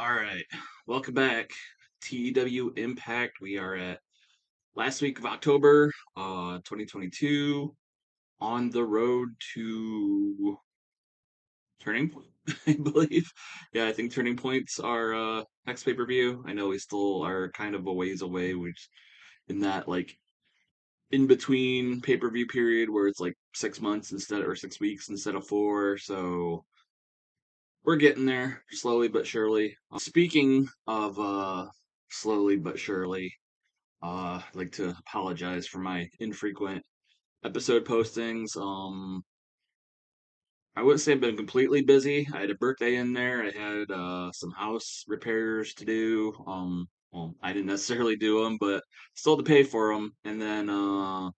All right, welcome back. TEW Impact. We are at last week of October, 2022, on the road to Turning Point, I believe. Yeah, I think Turning Point's our next pay-per-view. I know we still are kind of a ways away, which in that like in between pay-per-view period where it's like 6 months instead or 6 weeks instead of four. So we're getting there slowly but surely. Speaking of slowly but surely, I'd like to apologize for my infrequent episode postings. I wouldn't say I've been completely busy. I had a birthday in there. I had some house repairs to do. Well, I didn't necessarily do them, but still to pay for them. And then I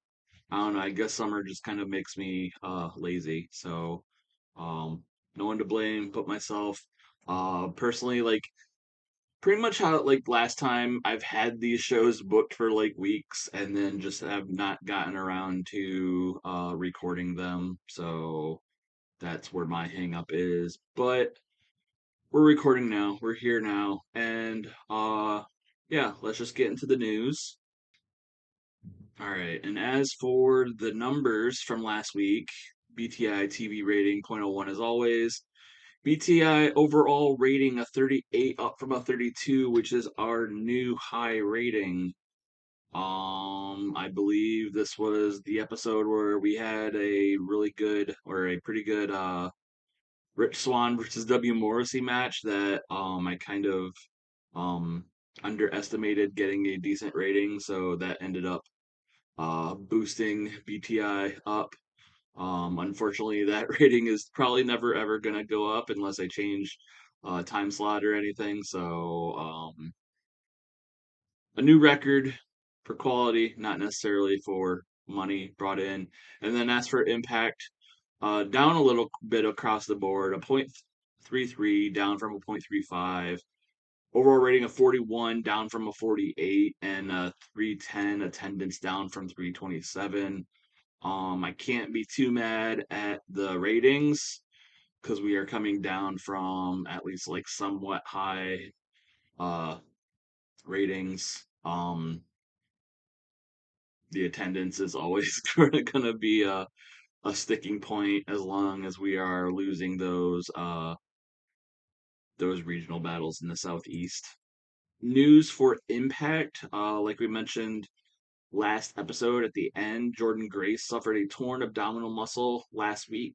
don't know. I guess summer just kind of makes me lazy. So um, no one to blame but myself. Personally, like pretty much how like last time I've had these shows booked for like weeks and then just have not gotten around to recording them. So that's where my hang up is. But we're recording now. We're here now. And yeah, let's just get into the news. All right. And as for the numbers from last week, BTI TV rating point oh 0.01 as always. BTI overall rating a 38 up from a 32, which is our new high rating. I believe this was the episode where we had a really good or a pretty good Rich Swann versus W Morrissey match that I kind of um underestimated getting a decent rating, so that ended up boosting BTI up. Unfortunately, that rating is probably never ever gonna go up unless I change time slot or anything. So a new record for quality, not necessarily for money brought in. And then as for impact, down a little bit across the board, a 0.33 down from a 0.35. Overall rating of 41 down from a 48 and a 310 attendance down from 327. I can't be too mad at the ratings because we are coming down from at least like somewhat high uh ratings. The attendance is always going to be a sticking point as long as we are losing those regional battles in the southeast. News for Impact, like we mentioned last episode at the end, Jordynne Grace suffered a torn abdominal muscle last week.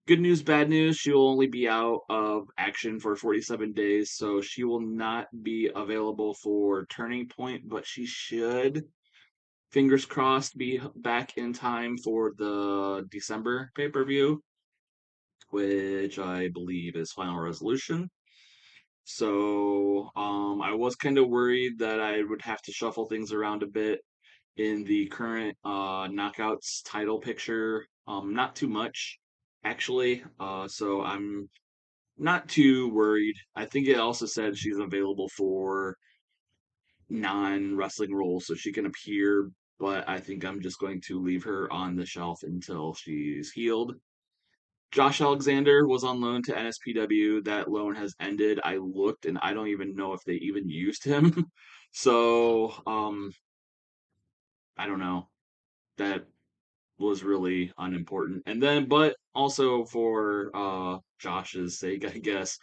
Good news, bad news. She will only be out of action for 47 days, so she will not be available for Turning Point, but she should, fingers crossed, be back in time for the December pay per view, which I believe is Final Resolution. So I was kind of worried that I would have to shuffle things around a bit in the current knockouts title picture. Not too much, actually. So I'm not too worried. I think it also said she's available for non-wrestling roles, so she can appear. But I think I'm just going to leave her on the shelf until she's healed. Josh Alexander was on loan to NSPW. That loan has ended. I looked and I don't even know if they even used him. So, I don't know. That was really unimportant. And then, but also for Josh's sake, I guess,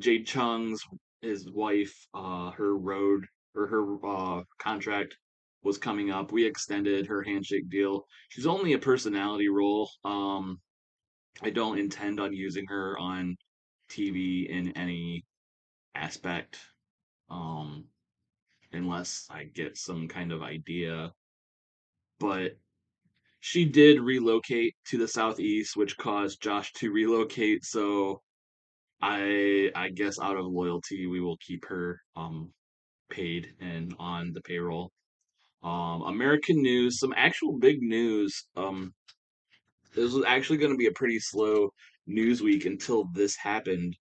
Jade Chung's his wife, her road or her contract was coming up. We extended her handshake deal. She's only a personality role. I don't intend on using her on TV in any aspect, um, unless I get some kind of idea. But she did relocate to the southeast, which caused Josh to relocate. So I guess out of loyalty, we will keep her paid and on the payroll. American news, some actual big news. This was actually going to be a pretty slow news week until this happened.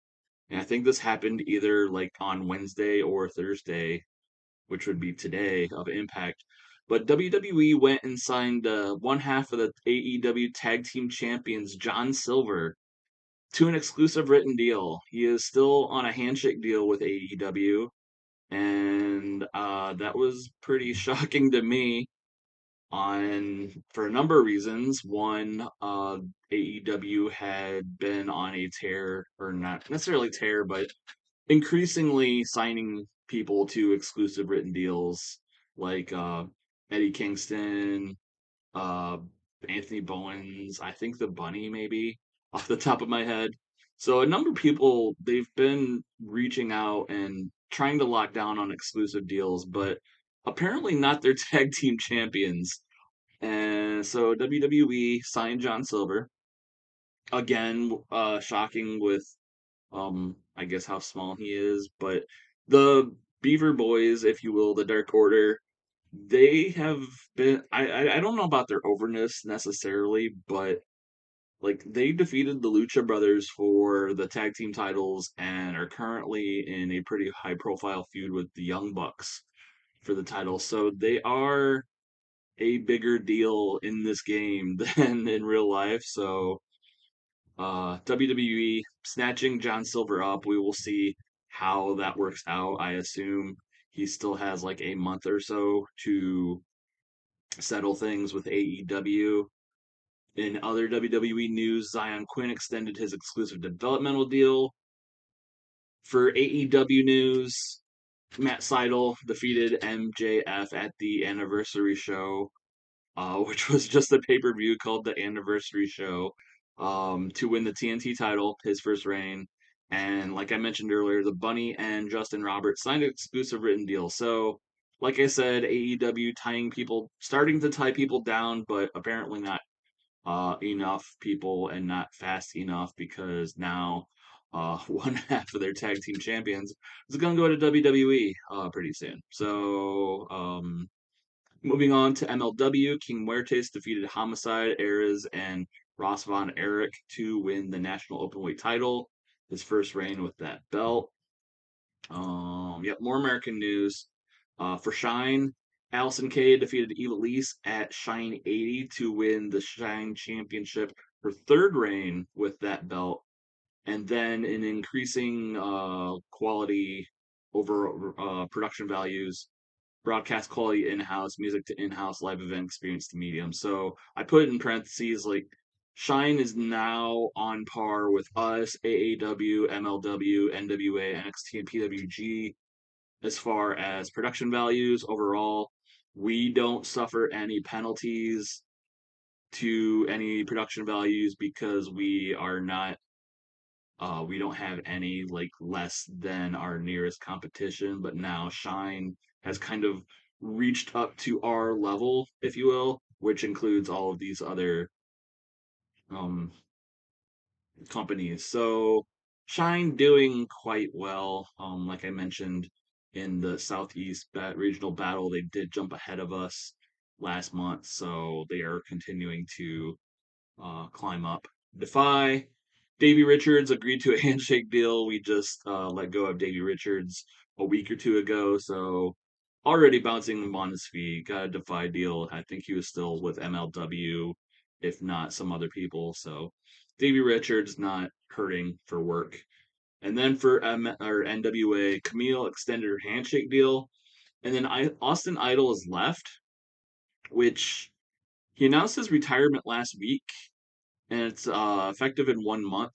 And I think this happened either like on Wednesday or Thursday, which would be today of Impact. But WWE went and signed one half of the AEW Tag Team Champions, John Silver. to an exclusive written deal. He is still on a handshake deal with AEW, and that was pretty shocking to me on for a number of reasons. One, AEW had been on a tear, or not necessarily tear, but increasingly signing people to exclusive written deals like Eddie Kingston, uh, Anthony Bowens, I think the Bunny maybe off the top of my head. So a number of people they've been reaching out and trying to lock down on exclusive deals, but apparently not their tag team champions. And so WWE signed John Silver again. Shocking with I guess how small he is, but the Beaver Boys, if you will, the Dark Order, they have been I don't know about their overness necessarily, but like they defeated the Lucha Brothers for the tag team titles and are currently in a pretty high profile feud with the Young Bucks for the title. So they are a bigger deal in this game than in real life. So WWE snatching John Silver up, we will see how that works out. I assume he still has like a month or so to settle things with AEW. In other WWE news, Zion Quinn extended his exclusive developmental deal. For AEW news, Matt Seidel defeated MJF at the anniversary show, which was just a pay per view called the Anniversary Show, to win the TNT title, his first reign. And like I mentioned earlier, the Bunny and Justin Roberts signed an exclusive written deal. So, like I said, AEW tying people, starting to tie people down, but apparently not enough people and not fast enough because now one half of their tag team champions is going to go to WWE pretty soon. So, moving on to MLW, King Muertes defeated Homicide, Ares, and Ross Von Erich to win the National Openweight title. His first reign with that belt. Yep, more American news. For Shine, Allison Kay defeated Eva Lise at Shine 80 to win the Shine Championship, her third reign with that belt. And then in increasing quality over production values, broadcast quality in-house, music to in-house, live event experience to medium. So I put it in parentheses like Shine is now on par with us, AAW, MLW, NWA, NXT, and PWG as far as production values overall. We don't suffer any penalties to any production values because we don't have any like less than our nearest competition, but now Shine has kind of reached up to our level, if you will, which includes all of these other um, companies. So Shine doing quite well. Like I mentioned in the Southeast regional battle, they did jump ahead of us last month, so they are continuing to climb up. Defy. Davey Richards agreed to a handshake deal. We just let go of Davey Richards a week or two ago, so already bouncing him on his feet. Got a Defy deal. I think he was still with MLW, if not some other people. So Davey Richards not hurting for work. And then for NWA, Camille extended her handshake deal, and then Austin Idol is left, which he announced his retirement last week and it's effective in 1 month.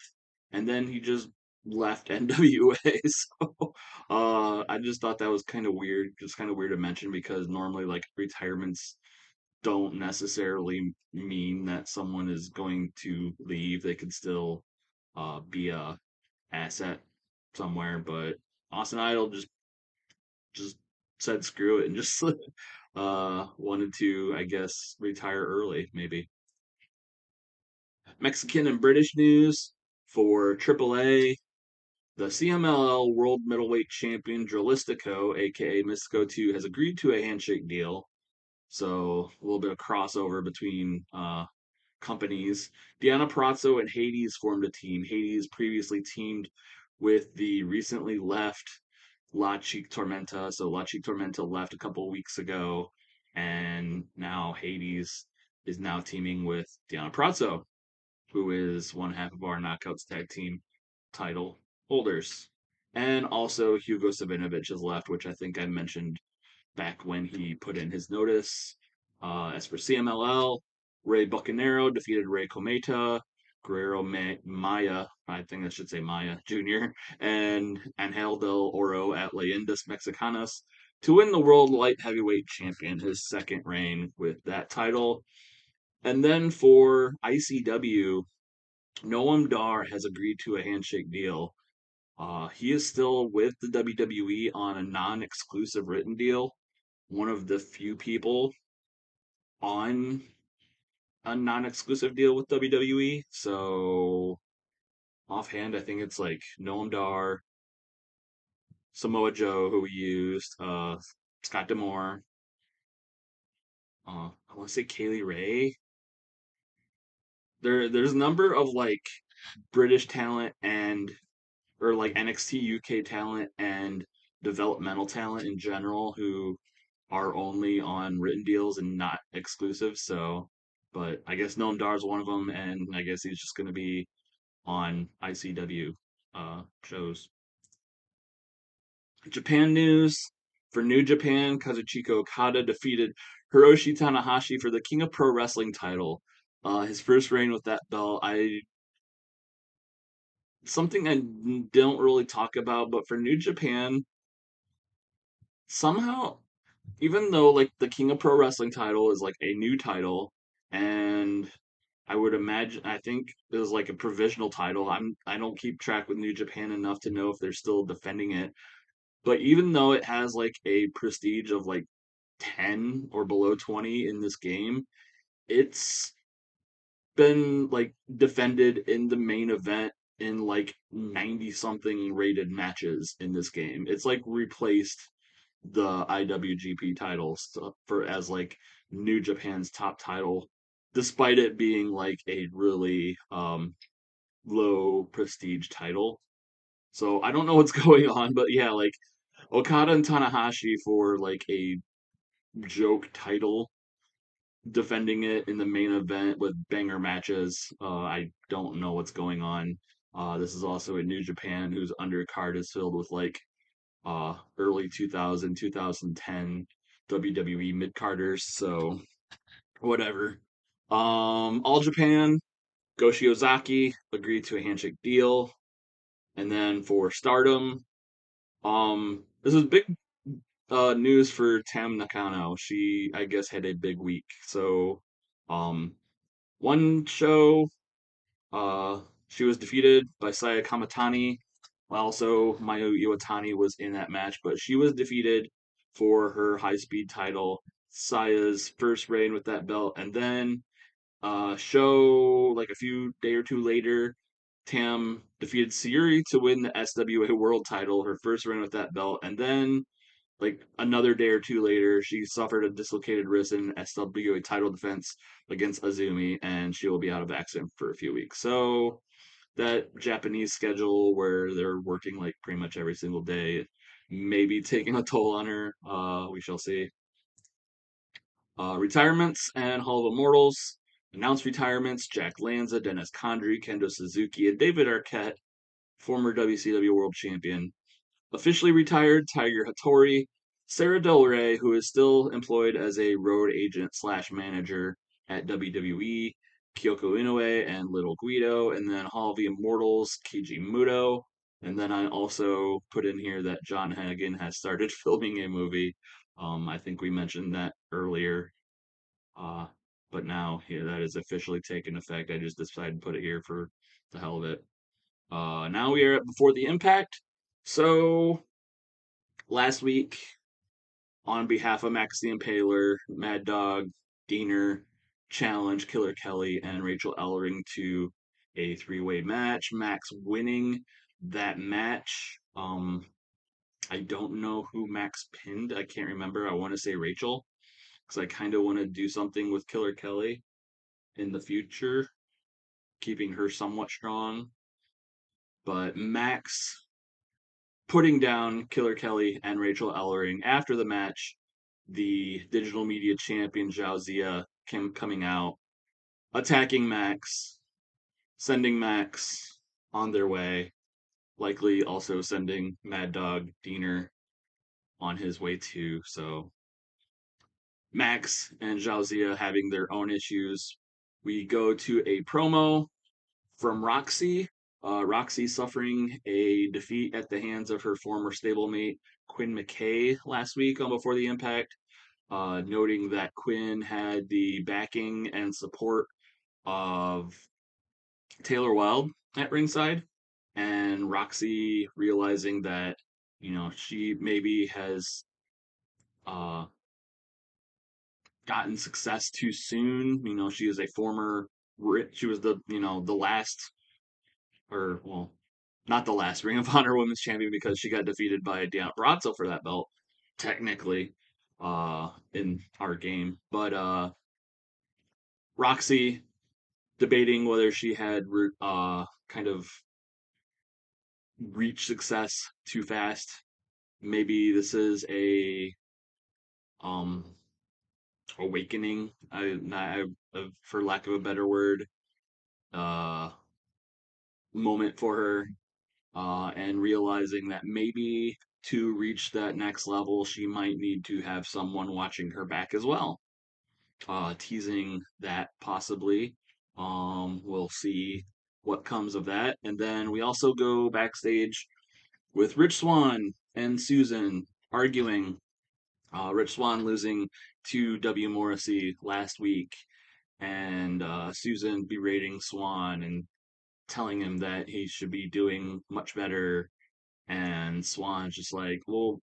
And then he just left NWA. So I just thought that was kind of weird. Just kind of weird to mention because normally like retirements don't necessarily mean that someone is going to leave. They could still be a asset somewhere. But Austin Idol just said screw it and just wanted to, I guess, retire early, maybe. Mexican and British news for AAA. The CMLL World Middleweight Champion Drolistico, aka Mystico 2, has agreed to a handshake deal. So a little bit of crossover between companies. Deanna Prazzo and Hades formed a team. Hades previously teamed with the recently left La Chic Tormenta. So La Chic Tormenta left a couple of weeks ago, and now Hades is now teaming with Deanna Prazzo. who is one half of our Knockouts tag team title holders. And also Hugo Savinovich has left, which I think I mentioned back when he put in his notice. As for CMLL, Ray Bucanero defeated Ray Cometa, Maya, I think I should say Maya Jr., and Angel del Oro at Leyendas Mexicanas to win the World Light Heavyweight Champion, his second reign with that title. And then for ICW, Noam Dar has agreed to a handshake deal. He is still with the WWE on a non exclusive written deal, one of the few people on a non-exclusive deal with WWE. So offhand, I think it's like Noam Dar, Samoa Joe, who we used, Scott Demore. I want to say Kaylee Ray. There's a number of like British talent and or like NXT UK talent and developmental talent in general who are only on written deals and not exclusive. So, but I guess Noam Dar is one of them, and I guess he's just going to be on ICW shows. Japan news for New Japan: Kazuchika Okada defeated Hiroshi Tanahashi for the King of Pro Wrestling title. His first reign with that belt. I something I don't really talk about, but for New Japan, somehow even though like the King of Pro Wrestling title is like a new title, and I would imagine I think it was like a provisional title. I don't keep track with New Japan enough to know if they're still defending it. But even though it has like a prestige of like 10 or below 20 in this game, it's been like defended in the main event in like 90 something rated matches in this game. It's like replaced the IWGP titles for as like New Japan's top title, despite it being like a really low prestige title. So I don't know what's going on, but yeah, like Okada and Tanahashi for like a joke title, defending it in the main event with banger matches. I don't know what's going on. This is also in New Japan, whose undercard is filled with like early 2000, 2010 WWE mid carders. So whatever. All Japan, Go Shiozaki agreed to a handshake deal, and then for Stardom, this is big news for Tam Nakano. She, I guess, had a big week. So, um, one show, uh, she was defeated by Saya Kamatani. Also, Mayu Iwatani was in that match, but she was defeated for her high speed title. Saya's first reign with that belt, and then show like a few day or two later, Tam defeated Sayuri to win the SWA World Title, her first reign with that belt, and then like another day or two later, she suffered a dislocated wrist in SWA title defense against Azumi, and she will be out of action for a few weeks. So that Japanese schedule where they're working like pretty much every single day, maybe taking a toll on her. We shall see. Retirements and Hall of Immortals. Announced retirements: Jack Lanza, Dennis Condrey, Kendo Suzuki, and David Arquette, former WCW World Champion. Officially retired: Tiger Hattori, Sarah Del Rey, who is still employed as a road agent slash manager at WWE, Kyoko Inoue, and Little Guido, and then Hall of the Immortals, Keiji Muto. And then I also put in here that John Hagen has started filming a movie. I think we mentioned that earlier. Uh, but now, yeah, that is officially taken effect. I just decided to put it here for the hell of it. Now we are at before the impact. So last week, on behalf of Max the Impaler, Mad Dog, Diener, challenged Killer Kelly and Rachel Ellering to a three-way match. Max winning that match. I don't know who Max pinned. I can't remember. I want to say Rachel because I kind of want to do something with Killer Kelly in the future, keeping her somewhat strong. But Max putting down Killer Kelly and Rachel Ellering after the match, the digital media champion Zhao Zia came coming out, attacking Max, sending Max on their way, likely also sending Mad Dog Diener on his way too. So Max and Xiaozia having their own issues. We go to a promo from Roxy. Roxy suffering a defeat at the hands of her former stablemate Quinn McKay last week on Before the Impact, noting that Quinn had the backing and support of Taylor Wilde at ringside, and Roxy realizing that she maybe has uh, gotten success too soon. She is a former, she was the last, or well, not the last Ring of Honor Women's Champion because she got defeated by Deonna Purrazzo for that belt, technically, in our game. But Roxy debating whether she had kind of reached success too fast. Maybe this is a um awakening, for lack of a better word, uh moment for her, and realizing that maybe to reach that next level, she might need to have someone watching her back as well. Teasing that possibly. We'll see what comes of that. And then we also go backstage with Rich Swann and Susan arguing. Rich Swann losing to W. Morrissey last week, and Susan berating Swann and telling him that he should be doing much better. And Swann's just like, well,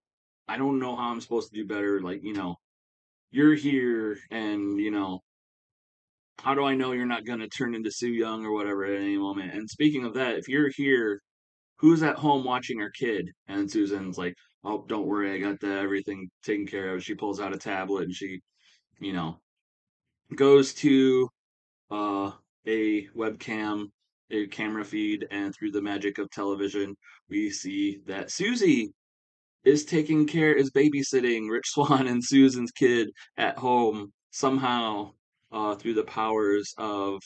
I don't know how I'm supposed to do better. Like, you're here, and how do I know you're not going to turn into Sue Young or whatever at any moment? And speaking of that, if you're here, who's at home watching her kid? And Susan's like, oh, don't worry, I got everything taken care of. She pulls out a tablet and she, you know, goes to uh, a webcam, a camera feed, and through the magic of television, we see that Susie is babysitting Rich Swann and Susan's kid at home somehow, through the powers of,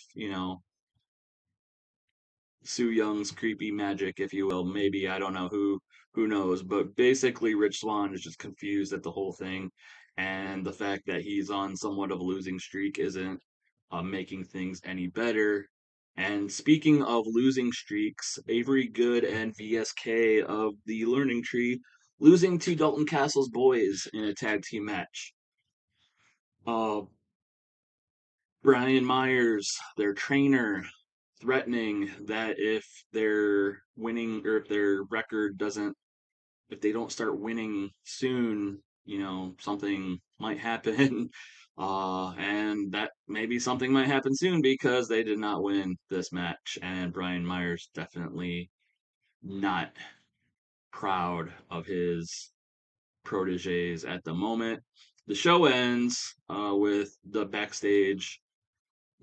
Sue Young's creepy magic, if you will. Maybe, I don't know, who knows. But basically, Rich Swann is just confused at the whole thing, and the fact that he's on somewhat of a losing streak isn't making things any better. And speaking of losing streaks, Avery Good and VSK of the Learning Tree losing to Dalton Castle's boys in a tag team match. Uh, Brian Myers, their trainer, threatening that if they're winning, or if their record doesn't, if they don't start winning soon, something might happen. And that maybe something might happen soon because they did not win this match. And Brian Myers definitely not proud of his proteges at the moment. The show ends with the backstage.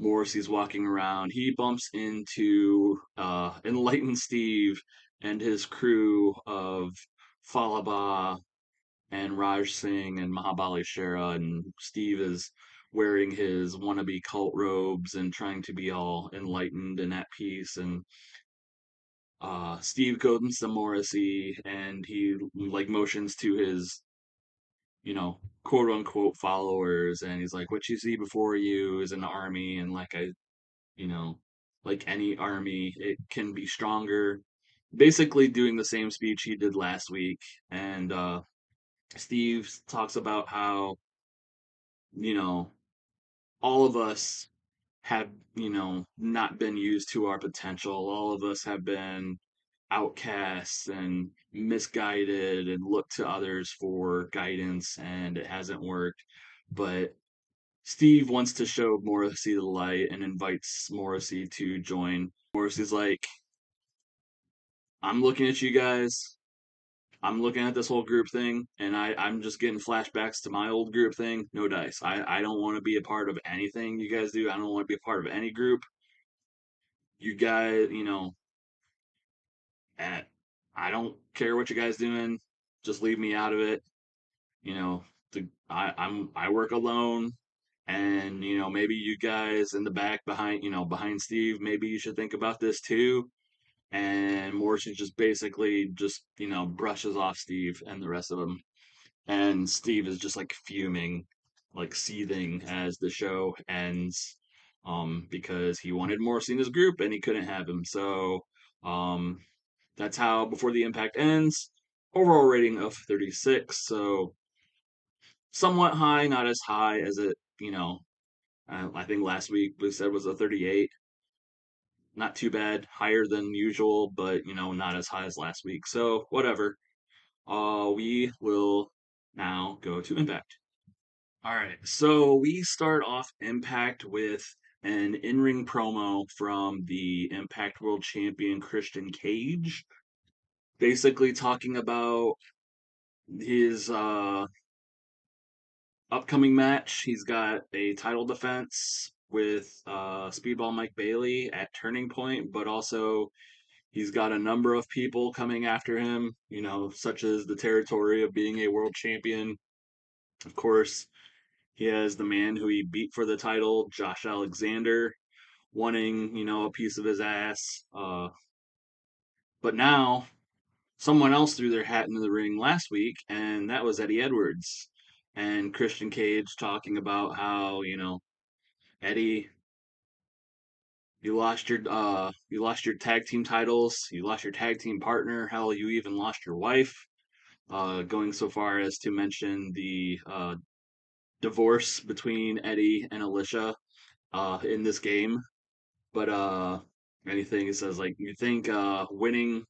Morrissey's walking around. He bumps into Enlightened Steve and his crew of Falaba and Raj Singh and Mahabali Shera. And Steve is wearing his wannabe cult robes and trying to be all enlightened and at peace. And Steve goes to Morrissey and he like motions to his, quote unquote followers, and he's like, what you see before you is an army, and you know, like any army, it can be stronger. Basically, doing the same speech he did last week. And Steve talks about how, you know, all of us have, not been used to our potential. All of us have been outcasts and misguided and looked to others for guidance, and it hasn't worked. But Steve wants to show Morrissey the light and invites Morrissey to join. Morrissey's like, I'm looking at you guys. I'm looking at this whole group thing, and I'm just getting flashbacks to my old group thing. No dice. I don't want to be a part of anything you guys do. I don't want to be a part of any group. You guys, at, I don't care what you guys doing. Just leave me out of it. You know, I work alone. And, maybe you guys in the back behind, behind Steve, maybe you should think about this too. And Morrissey just basically just, brushes off Steve and the rest of them. And Steve is just like fuming, like seething as the show ends, because he wanted Morrissey in his group and he couldn't have him. So, um, that's how Before the Impact ends. Overall rating of 36. So somewhat high, not as high as it, I think last week we said was a 38. Not too bad, higher than usual, but not as high as last week. So whatever. We will now go to Impact. All right, so we start off Impact with an in-ring promo from the Impact World Champion Christian Cage, basically talking about his upcoming match. He's got a title defense with Speedball Mike Bailey at Turning Point, but also he's got a number of people coming after him, such as the territory of being a world champion. Of course, he has the man who he beat for the title, Josh Alexander, wanting, a piece of his ass. But now someone else threw their hat into the ring last week, and that was Eddie Edwards. And Christian Cage talking about how, Eddie, you lost your tag team titles, you lost your tag team partner, hell, you even lost your wife. Going so far as to mention the divorce between Eddie and Alicia in this game. But anything he says, like, you think winning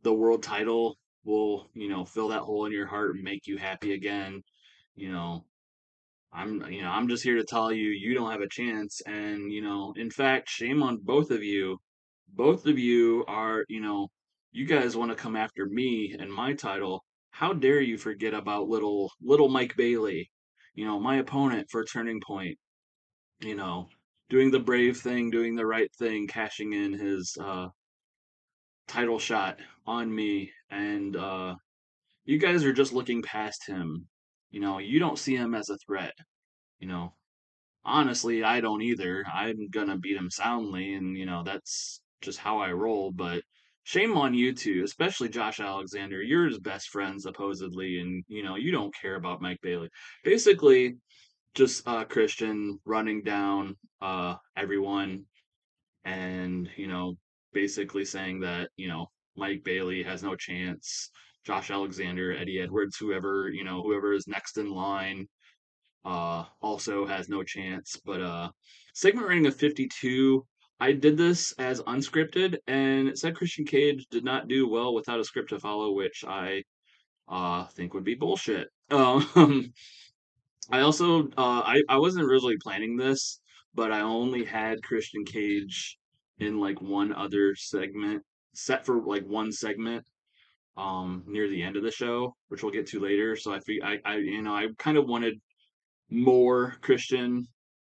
the world title will, fill that hole in your heart and make you happy again. You know, I'm just here to tell you, you don't have a chance. And, in fact, shame on both of you. Both of you are, you guys want to come after me and my title. How dare you forget about little Mike Bailey, my opponent for Turning Point, you know, doing the brave thing, doing the right thing, cashing in his title shot on me. And you guys are just looking past him. You don't see him as a threat. You know, honestly, I don't either. I'm gonna beat him soundly, and that's just how I roll. But shame on you two, especially Josh Alexander. You're his best friend supposedly, and you don't care about Mike Bailey. Basically, just Christian running down everyone, and basically saying that Mike Bailey has no chance. Josh Alexander, Eddie Edwards, whoever is next in line also has no chance. But segment rating of 52. I did this as unscripted, and it said Christian Cage did not do well without a script to follow, which I think would be bullshit. I also I wasn't really planning this, but I only had Christian Cage in like one other segment, set for like one segment near the end of the show, which we'll get to later. So I kind of wanted more Christian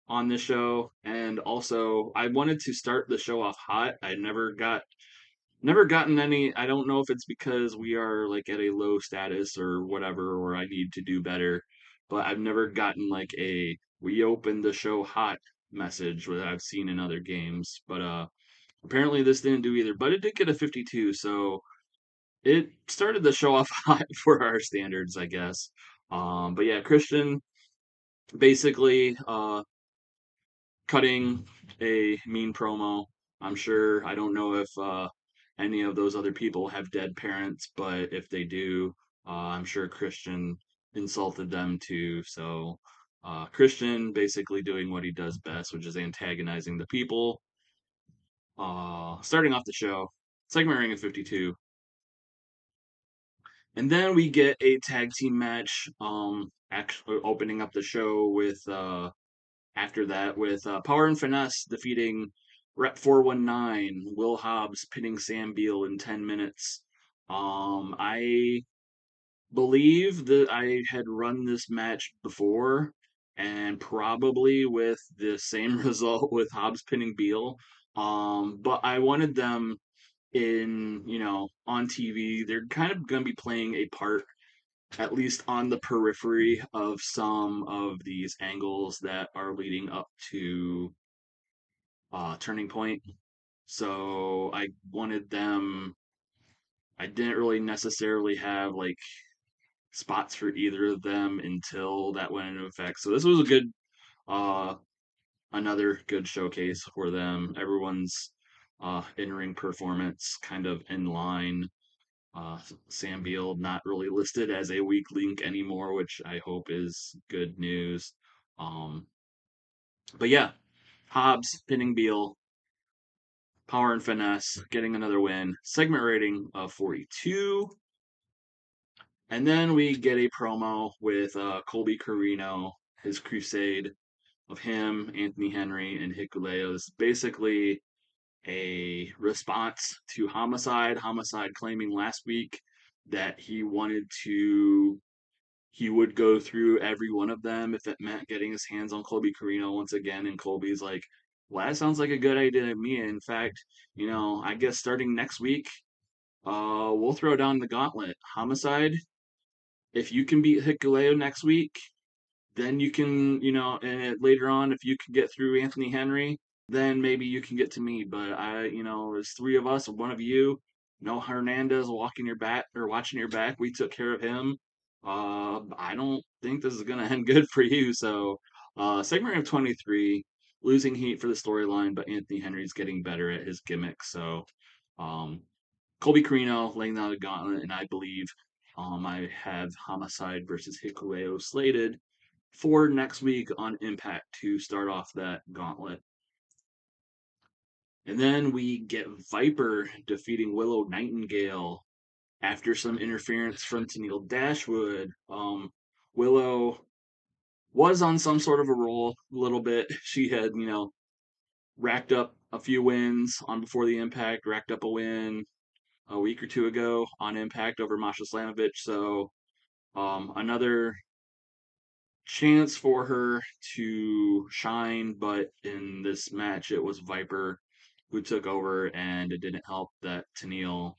on the show, and also I wanted to start the show off hot. I never gotten any. I don't know if it's because we are like at a low status or whatever, or I need to do better, but I've never gotten like a we opened the show hot message that I've seen in other games. But apparently this didn't do either, but it did get a 52, so it started the show off hot for our standards, I guess. But yeah, Christian basically cutting a mean promo. I'm sure, I don't know if any of those other people have dead parents, but if they do, I'm sure Christian insulted them too. So Christian basically doing what he does best, which is antagonizing the people. Starting off the show, segment rating of 52. And then we get a tag team match, actually opening up the show with after that with Power and Finesse defeating Rep 419, Will Hobbs pinning Sam Beal in 10 minutes. I believe that I had run this match before and probably with the same result with Hobbs pinning Beal. But I wanted them in, on TV. They're kind of going to be playing a part at least on the periphery of some of these angles that are leading up to Turning Point. So I wanted them. I didn't really necessarily have like spots for either of them until that went into effect. So this was a good, uh, another good showcase for them. Everyone's in-ring performance kind of in line. Sam Beal not really listed as a weak link anymore, which I hope is good news. Um, but yeah, Hobbs pinning Beal, power and finesse, getting another win. Segment rating of 42. And then we get a promo with Colby Carino, his crusade of him, Anthony Henry, and Hikuleos. Basically a response to Homicide. Homicide claiming last week that he would go through every one of them if it meant getting his hands on Colby Carino once again. And Colby's like, well, that sounds like a good idea to me. In fact, I guess starting next week, we'll throw down the gauntlet. Homicide, if you can beat Hikuleo next week, then you can, and later on, if you can get through Anthony Henry, then maybe you can get to me. But there's three of us, one of you. No Hernandez walking your back or watching your back. We took care of him. I don't think this is gonna end good for you. So, segment of 23, losing heat for the storyline, but Anthony Henry's getting better at his gimmick. So, um, Colby Carino laying down the gauntlet, and I believe I have Homicide versus Hikuleo slated for next week on Impact to start off that gauntlet. And then we get Viper defeating Willow Nightingale after some interference from Tennille Dashwood. Willow was on some sort of a roll a little bit. She had, racked up a few wins on Before the Impact, racked up a win a week or two ago on Impact over Masha Slamovich. So another chance for her to shine, but in this match it was Viper who took over, and it didn't help that Tennille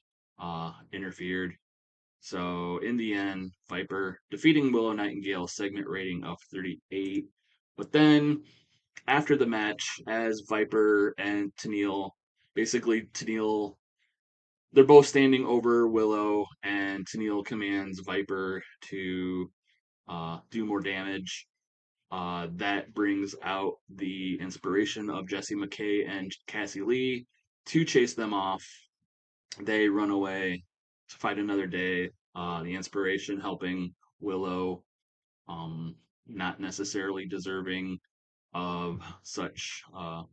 interfered. So in the end, Viper defeating Willow Nightingale, segment rating of 38. But then after the match, as Viper and Tennille, basically Tennille, they're both standing over Willow, and Tennille commands Viper to do more damage. That brings out the inspiration of Jesse McKay and Cassie Lee to chase them off. They run away to fight another day. The inspiration helping Willow, um, not necessarily deserving of such a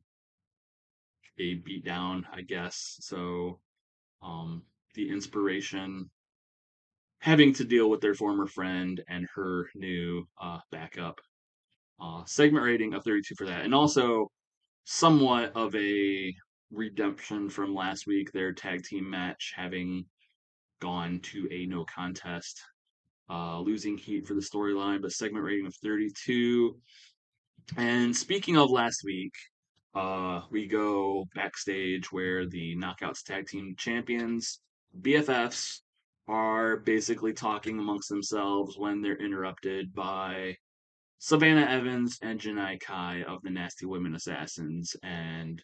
beatdown, I guess. So the inspiration having to deal with their former friend and her new backup. Segment rating of 32 for that. And also somewhat of a redemption from last week, their tag team match having gone to a no contest, losing heat for the storyline, but segment rating of 32. And speaking of last week, we go backstage where the Knockouts Tag Team Champions, BFFs, are basically talking amongst themselves when they're interrupted by Savannah Evans and Janai Kai of the Nasty Women Assassins, and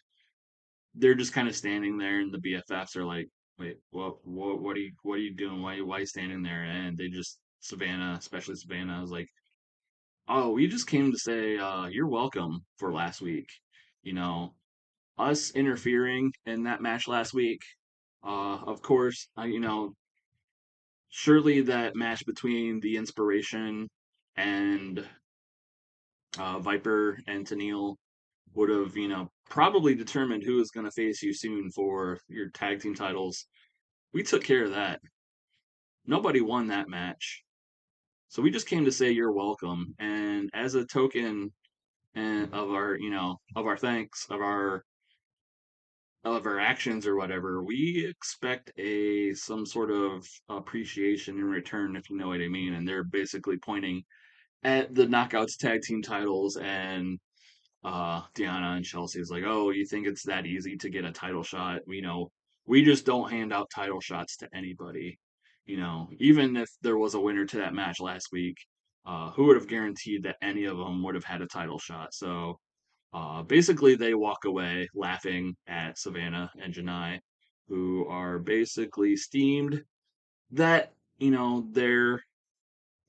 they're just kind of standing there, and the BFFs are like, "Wait, what are you doing? Why are you standing there?" And they just Savannah, especially Savannah, was like, "Oh, we just came to say you're welcome for last week. You know, us interfering in that match last week. Of course, surely that match between the Inspiration and Viper and Tennille would have, probably determined who is going to face you soon for your tag team titles. We took care of that. Nobody won that match. So we just came to say you're welcome. And as a token of our, of our thanks, of our actions or whatever, we expect a some sort of appreciation in return, if you know what I mean. And they're basically pointing at the Knockouts tag team titles, and Deanna and Chelsea is like, "Oh, you think it's that easy to get a title shot? We know we just don't hand out title shots to anybody." even if there was a winner to that match last week, who would have guaranteed that any of them would have had a title shot? So basically, they walk away laughing at Savannah and Janai, who are basically steamed that, their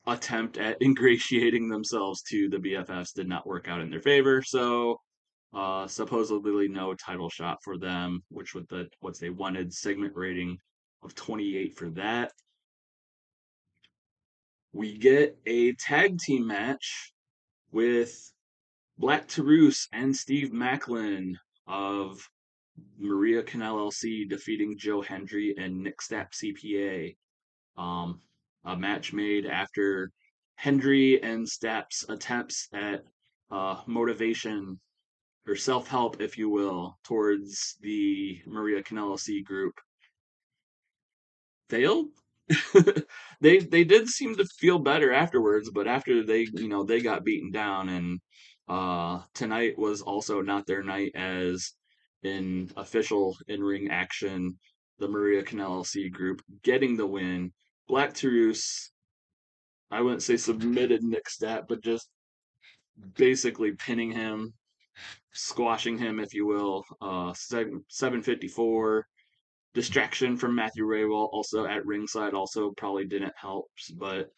attempt at ingratiating themselves to the BFFs did not work out in their favor. So supposedly no title shot for them, which with the what they wanted segment rating of 28 for that. We get a tag team match with Black Taurus and Steve Macklin of Maria Canal LC defeating Joe Hendry and Nick Stapp CPA. Um, a match made after Hendry and Stapp's attempts at motivation or self help, if you will, towards the Maria Canal LC group failed. They did seem to feel better afterwards, but after they got beaten down, and tonight was also not their night as in official in-ring action. The Maria Canal LC group getting the win. Black Taurus, I wouldn't say submitted Nick Stat, but just basically pinning him, squashing him, if you will. 754 distraction from Matthew Raywell also at ringside also probably didn't help, but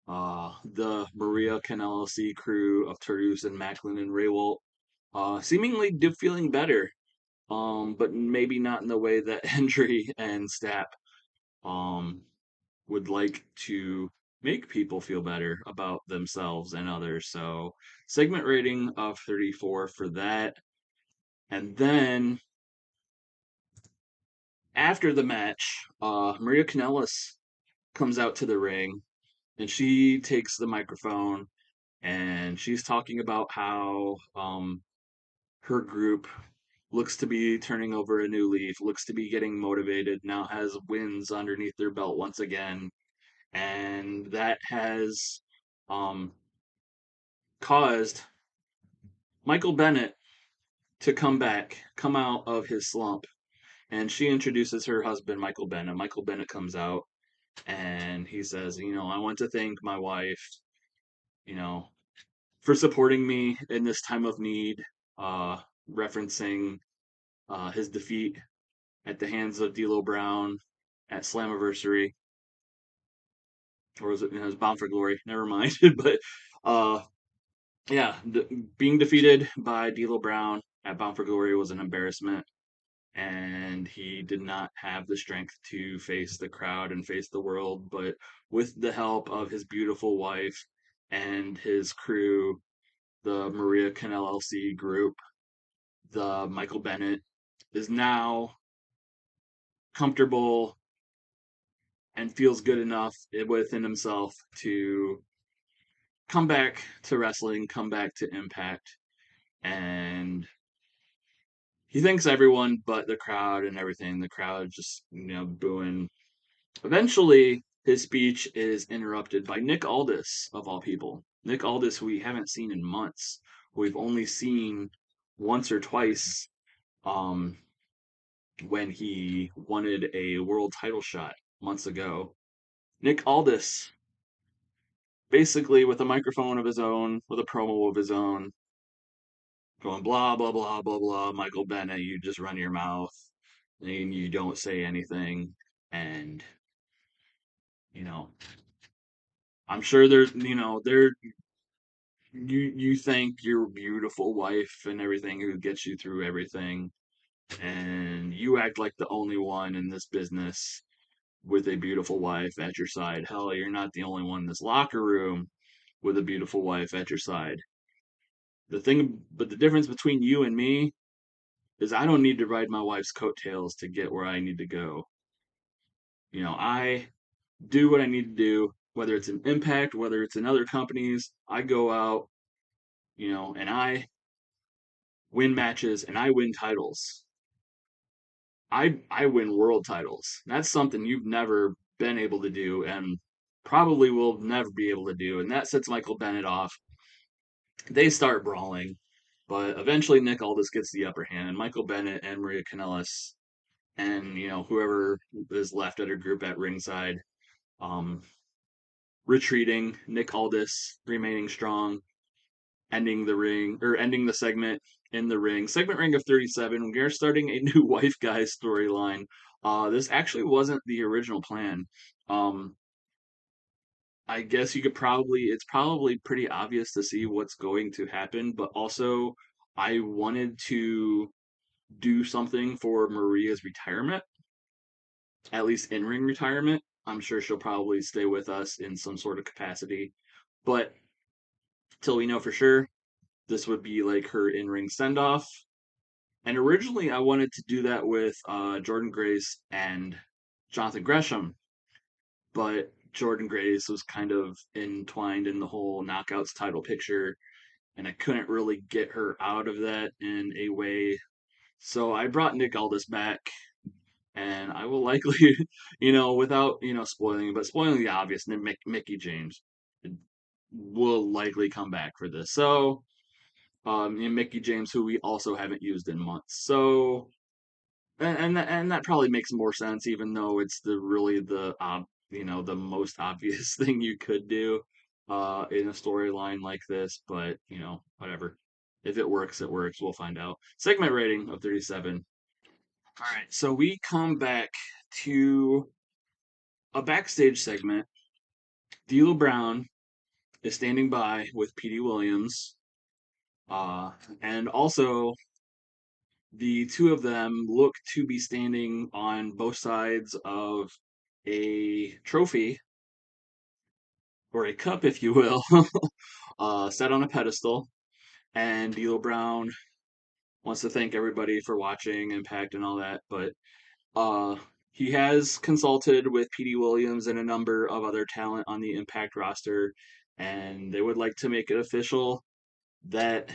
the Maria Canal-LC crew of Turus and Macklin and Raywell seemingly feeling better, but maybe not in the way that Hendry and Stapp um, would like to make people feel better about themselves and others. So segment rating of 34 for that. And then after the match, Maria Kanellis comes out to the ring and she takes the microphone and she's talking about how her group looks to be turning over a new leaf, looks to be getting motivated, now has wins underneath their belt once again, and that has um, caused Michael Bennett to come back, come out of his slump, and she introduces her husband, Michael Bennett. Michael Bennett comes out and he says, I want to thank my wife, you know, for supporting me in this time of need, uh, referencing his defeat at the hands of D'Lo Brown at Slammiversary, or was it Bound for Glory? Never mind. But uh, yeah, being defeated by D'Lo Brown at Bound for Glory was an embarrassment, and he did not have the strength to face the crowd and face the world. But with the help of his beautiful wife and his crew, the Maria Canal LC group, the Michael Bennett is now comfortable and feels good enough within himself to come back to wrestling, come back to Impact, and he thanks everyone but the crowd and everything. The crowd just, booing. Eventually, his speech is interrupted by Nick Aldis, of all people. Nick Aldis, who we haven't seen in months. We've only seen once or twice um, when he wanted a world title shot months ago. Nick Aldis, basically with a microphone of his own, with a promo of his own, going blah, blah, blah, blah, blah. Michael Bennett, you just run your mouth and you don't say anything. And, you know, I'm sure there's, you thank your beautiful wife and everything who gets you through everything. And you act like the only one in this business with a beautiful wife at your side. Hell, you're not the only one in this locker room with a beautiful wife at your side. But the difference between you and me is I don't need to ride my wife's coattails to get where I need to go. I do what I need to do, whether it's an Impact, whether it's in other companies. I go out, and I win matches and I win titles. I win world titles. That's something you've never been able to do and probably will never be able to do. And that sets Michael Bennett off. They start brawling, but eventually Nick Aldis gets the upper hand, and Michael Bennett and Maria Kanellis and whoever is left at a group at ringside, um, retreating. Nick Aldis remaining strong, ending the segment in the ring. Segment ring of 37. We are starting a new wife guy storyline. This actually wasn't the original plan. Um, I guess it's probably pretty obvious to see what's going to happen, but also I wanted to do something for Maria's retirement, at least in ring retirement. I'm sure she'll probably stay with us in some sort of capacity, but till we know for sure, this would be like her in ring send off. And originally, I wanted to do that with Jordynne Grace and Jonathan Gresham, but Jordynne Grace was kind of entwined in the whole Knockouts title picture, and I couldn't really get her out of that in a way. So I brought Nick Aldis back, and I will likely, without spoiling, but spoiling the obvious, Mickey James will likely come back for this. So, and Mickey James, who we also haven't used in months. So, and that probably makes more sense, even though it's the most obvious thing you could do in a storyline like this. But whatever. If it works, it works. We'll find out. Segment rating of 37. All right, so we come back to a backstage segment. D'Lo Brown is standing by with Petey Williams, uh, and also the two of them look to be standing on both sides of a trophy or a cup, if you will, set on a pedestal. And D'Lo Brown wants to thank everybody for watching Impact and all that, but uh, he has consulted with Petey Williams and a number of other talent on the Impact roster, and they would like to make it official that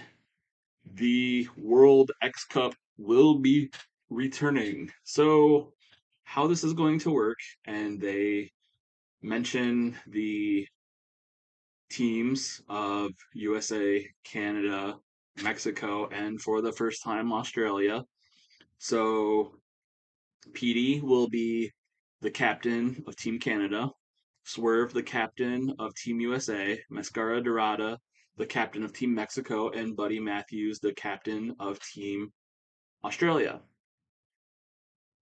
the World X Cup will be returning. So, how this is going to work, and they mention the teams of USA, Canada, Mexico, and for the first time, Australia. So, Petey will be the captain of Team Canada, Swerve, the captain of Team USA, Mascara Dorada, the captain of Team Mexico, and Buddy Matthews, the captain of Team Australia.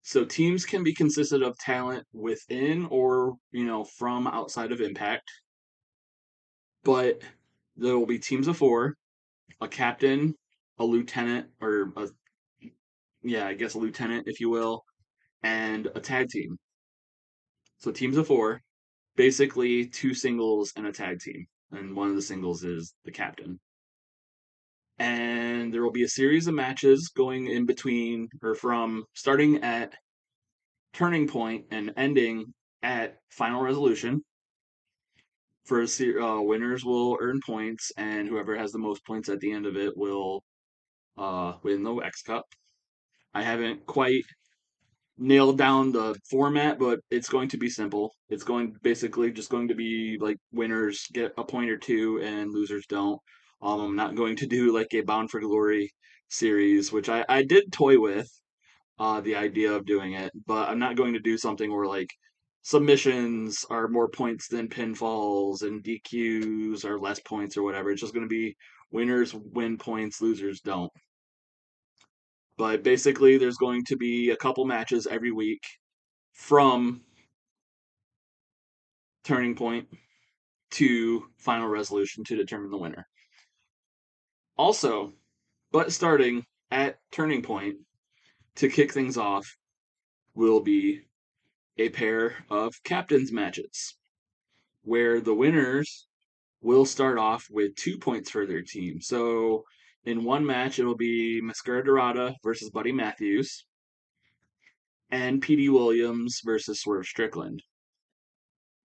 So teams can be consisted of talent within or, from outside of Impact, but there will be teams of four, a captain, a lieutenant, or yeah, I guess a lieutenant, if you will, and a tag team. So teams of four, basically two singles and a tag team. And one of the singles is the captain. And there will be a series of matches going in between or from starting at Turning Point and ending at Final Resolution. For winners will earn points, and whoever has the most points at the end of it will win the X Cup. I haven't quite nailed down the format, but it's going to be simple. It's going basically just going to be like winners get a point or two, and losers don't. I'm not going to do like a Bound for Glory series, which I did toy with, the idea of doing it, but I'm not going to do something where like submissions are more points than pinfalls and DQs are less points or whatever. It's just going to be winners win points, losers don't. But basically, there's going to be a couple matches every week from Turning Point to Final Resolution to determine the winner. Also, but starting at Turning Point to kick things off will be a pair of captains matches where the winners will start off with 2 points for their team. So in one match, it'll be Mascara Dorada versus Buddy Matthews and Petey Williams versus Swerve Strickland.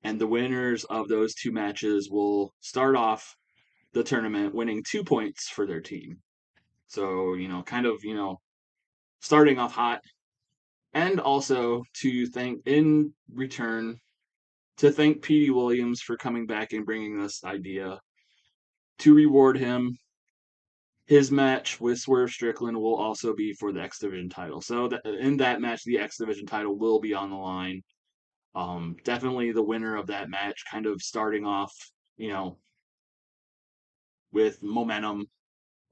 And the winners of those two matches will start off the tournament winning 2 points for their team. So, kind of, starting off hot. And also to thank, in return, to thank Petey Williams for coming back and bringing this idea, to reward him his match with Swerve Strickland will also be for the X Division title. So in that match, the X Division title will be on the line. Definitely the winner of that match, kind of starting off, you know, with momentum,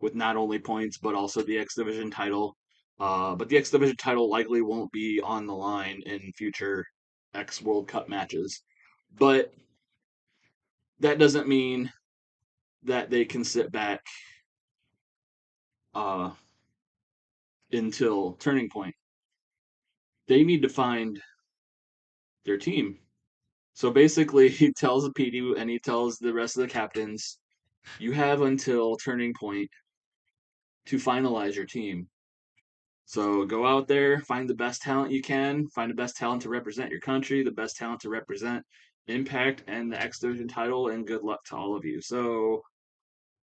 with not only points but also the X Division title. But the X Division title likely won't be on the line in future X World Cup matches. But that doesn't mean that they can sit back uh, until Turning Point. They need to find their team. So basically, he tells Petey and he tells the rest of the captains, you have until Turning Point to finalize your team. So go out there, find the best talent you can, find the best talent to represent your country, the best talent to represent Impact and the X Division title, and good luck to all of you. So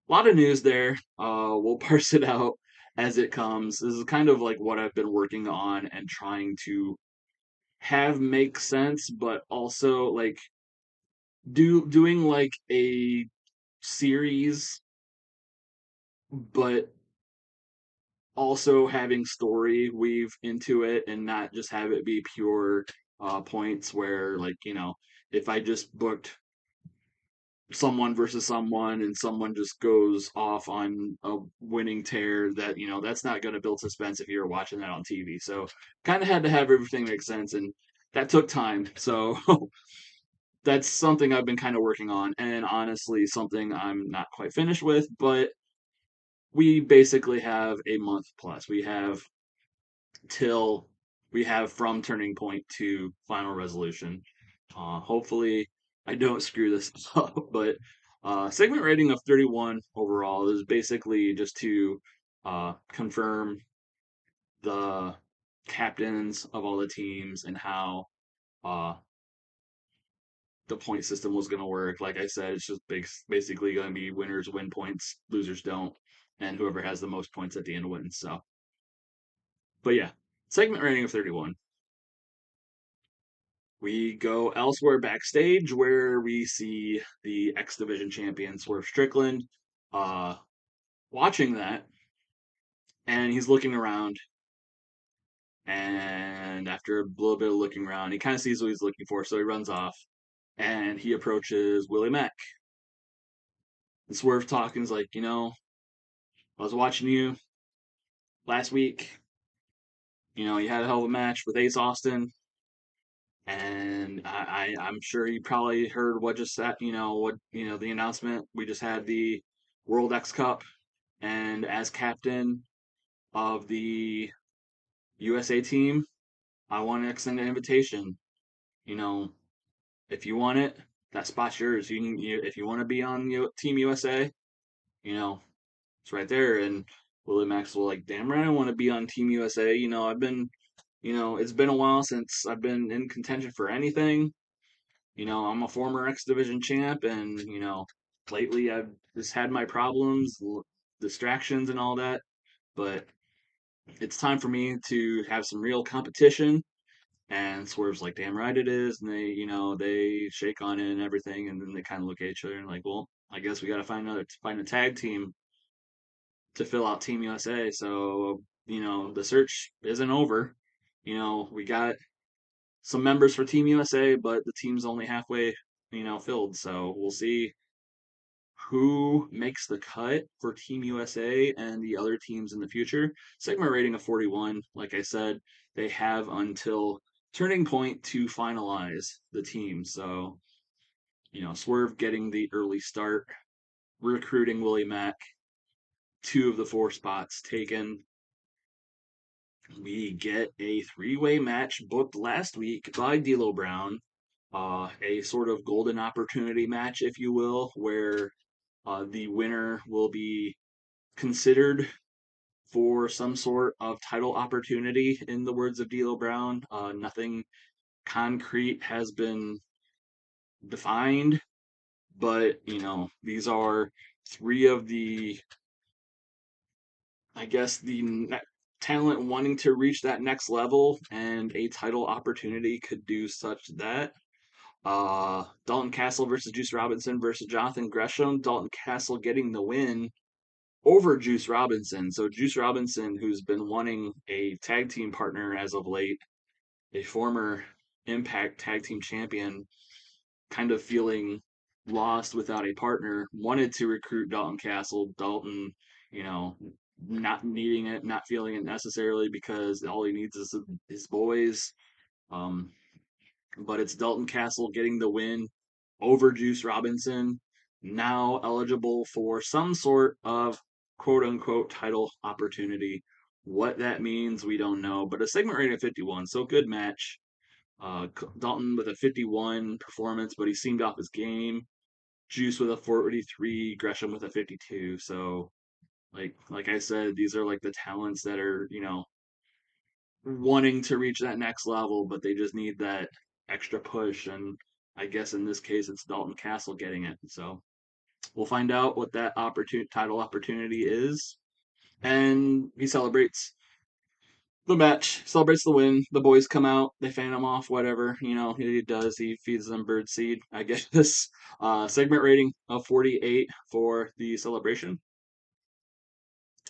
a lot of news there. We'll parse it out as it comes. This is kind of like what I've been working on and trying to have make sense, but also like doing like a series, but also having story weave into it and not just have it be pure points where like if I just booked someone versus someone and someone just goes off on a winning tear that that's not going to build suspense if you're watching that on TV. So kind of had to have everything make sense, and that took time. So that's something I've been kind of working on, and honestly something I'm not quite finished with, but we basically have a month plus. We have till we have from Turning Point to final resolution. Hopefully, I don't screw this up, but segment rating of 31 overall is basically just to confirm the captains of all the teams and how uh, the point system was going to work. Like I said, it's just basically going to be winners win points, losers don't, and whoever has the most points at the end wins. So, but yeah, segment rating of 31. We go elsewhere backstage where we see the X Division champion Swerve Strickland uh, watching that, and he's looking around. And after a little bit of looking around, he kind of sees what he's looking for, so he runs off and he approaches Willie Mack. And Swerve talking is like, I was watching you last week. You had a hell of a match with Ace Austin, and I'm sure you probably heard what just that the announcement. We just had the World X Cup, and as captain of the USA team, I want to extend an invitation. You know, if you want it, that spot's yours. If you want to be on Team USA, you know, it's right there. And Willie Maxwell, like, damn right, I want to be on Team USA. I've been, it's been a while since I've been in contention for anything. I'm a former X Division champ, and lately I've just had my problems, distractions, and all that. But it's time for me to have some real competition. And Swerve's like, damn right it is. And they shake on it and everything, and then they kind of look at each other and like, well, I guess we got to find a tag team to fill out Team USA. So the search isn't over. We got some members for Team USA, but the team's only halfway, filled. So we'll see who makes the cut for Team USA and the other teams in the future. Segment rating of 41. Like I said, they have until Turning Point to finalize the team. So, Swerve getting the early start, recruiting Willie Mack, 2 of the 4 spots taken. We get a 3-way match booked last week by D'Lo Brown, a sort of golden opportunity match, if you will, where the winner will be considered for some sort of title opportunity, in the words of D'Lo Brown. Nothing concrete has been defined, but these are 3 of the, I guess, talent wanting to reach that next level, and a title opportunity could do such that. Dalton Castle versus Juice Robinson versus Jonathan Gresham. Dalton Castle getting the win over Juice Robinson. So Juice Robinson, who's been wanting a tag team partner as of late, a former Impact tag team champion, kind of feeling lost without a partner, wanted to recruit Dalton Castle. Dalton, you know, not needing it, not feeling it necessarily because all he needs is his boys. Um, but it's Dalton Castle getting the win over Juice Robinson, now eligible for some sort of quote unquote title opportunity. What that means, we don't know. But a segment rating of 51, so good match. Dalton with a 51 performance, but he seemed off his game. Juice with a 43, Gresham with a 52. So, like I said, these are like the talents that are wanting to reach that next level, but they just need that extra push. And I guess in this case, it's Dalton Castle getting it. So we'll find out what that title opportunity is. And he celebrates the match, celebrates the win. The boys come out, they fan him off, whatever he does. He feeds them bird seed. I guess this segment rating of 48 for the celebration.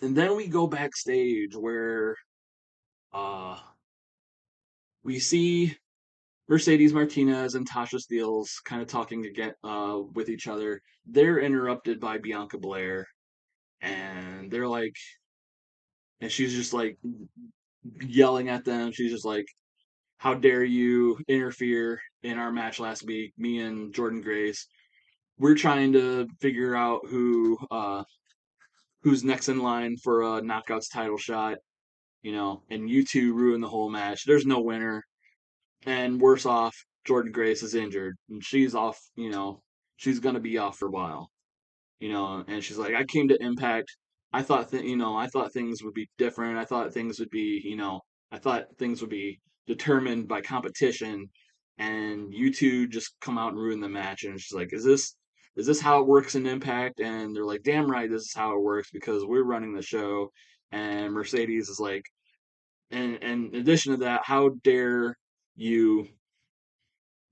And then we go backstage where uh, we see Mercedes Martinez and Tasha Steelz kind of talking to get with each other. They're interrupted by Bianca Belair, and they're like, and she's just like yelling at them. She's just like, "How dare you interfere in our match last week? Me and Jordynne Grace. We're trying to figure out who's next in line for a knockouts title shot. And you two ruin the whole match. There's no winner. And worse off, Jordynne Grace is injured and she's off, she's going to be off for a while, and she's like, I came to Impact. I thought things would be different. I thought things would be, I thought things would be determined by competition and you two just come out and ruin the match. And she's like, is this how it works in Impact? And they're like, damn right, this is how it works because we're running the show. And Mercedes is like, and in addition to that, how dare you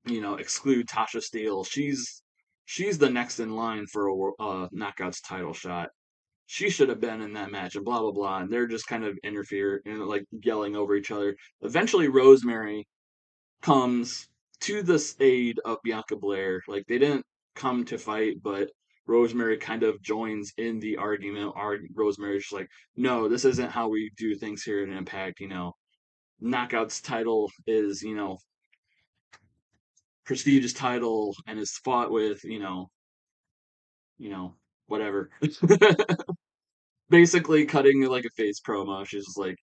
exclude Tasha Steele. She's the next in line for a knockouts title shot. She should have been in that match, and blah blah blah. And they're just kind of interfere and like yelling over each other. Eventually, Rosemary comes to the aid of Bianca Belair. Like they didn't come to fight, but Rosemary kind of joins in the argument. Rosemary's just like, no, this isn't how we do things here in Impact. Knockouts title is prestigious title and is fought with, whatever. Basically cutting like a face promo. She's just like,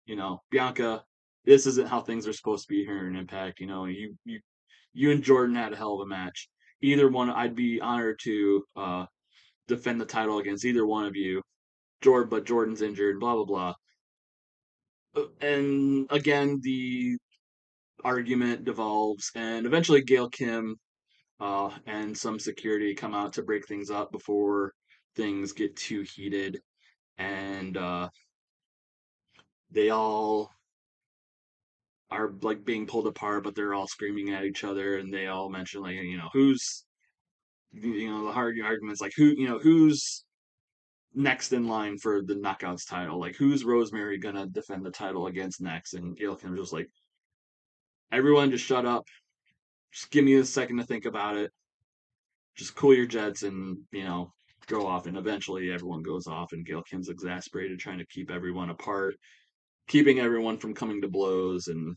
Bianca, this isn't how things are supposed to be here in Impact. You and Jordynne had a hell of a match. Either one, I'd be honored to defend the title against either one of you. But Jordynne's injured. Blah blah blah. And again, the argument devolves, and eventually Gail Kim and some security come out to break things up before things get too heated. And they all are like being pulled apart, but they're all screaming at each other, and they all mention like, who's, the hard arguments like who's next in line for the knockouts title, like who's Rosemary gonna defend the title against next? And Gail Kim's just like, everyone just shut up, just give me a second to think about it, just cool your jets and go off. And eventually everyone goes off and Gail Kim's exasperated trying to keep everyone apart, keeping everyone from coming to blows. And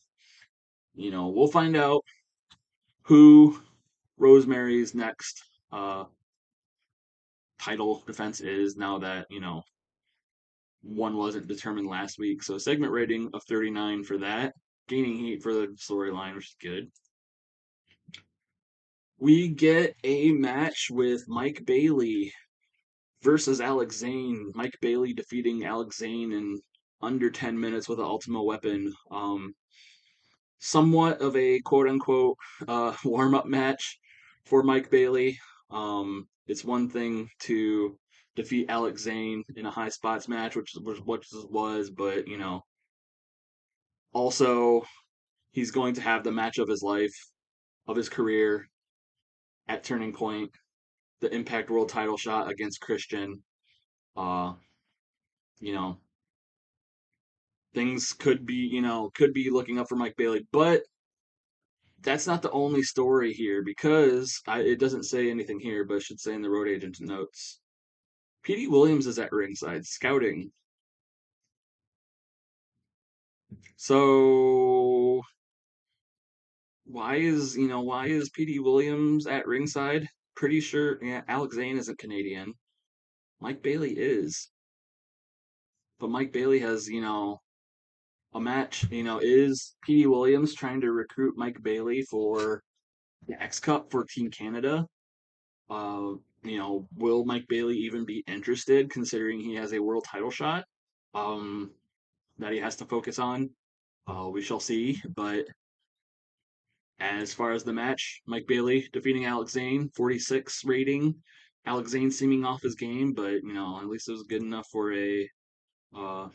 we'll find out who Rosemary's next title defense is now that one wasn't determined last week. So segment rating of 39 for that, gaining heat for the storyline, which is good. We get a match with Mike Bailey versus Alex Zane. Mike Bailey defeating Alex Zane in under 10 minutes with an Ultimate Weapon. Somewhat of a quote unquote warm up match for Mike Bailey. It's one thing to defeat Alex Zane in a high spots match, which was, but also he's going to have the match of his life, of his career at Turning Point, the Impact World Title shot against Christian. Uh, You know, things could be looking up for Mike Bailey, but that's not the only story here because it doesn't say anything here, but it should say in the road agent notes. Petey Williams is at ringside scouting. So why is Petey Williams at ringside? Pretty sure, yeah, Alex Zane isn't Canadian. Mike Bailey is, but Mike Bailey has, a match. Is Petey Williams trying to recruit Mike Bailey for the X Cup for Team Canada? Uh, will Mike Bailey even be interested considering he has a world title shot um, that he has to focus on? We shall see. But as far as the match, Mike Bailey defeating Alex Zane, 46 rating. Alex Zane seeming off his game, but at least it was good enough for a uh,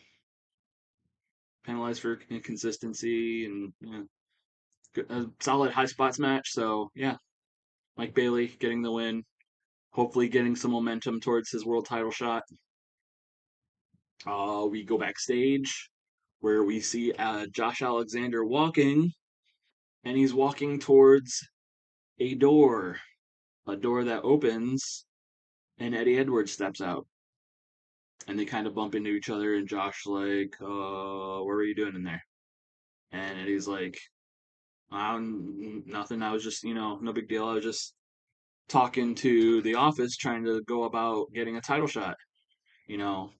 penalized for inconsistency and a solid high spots match. So yeah, Mike Bailey getting the win, hopefully getting some momentum towards his world title shot. We go backstage where we see Josh Alexander walking, and he's walking towards a door that opens, and Eddie Edwards steps out, and they kind of bump into each other. And Josh like, "What were you doing in there?" And Eddie's like, Nothing. I was just, no big deal. I was just talking to the office, trying to go about getting a title shot." You know,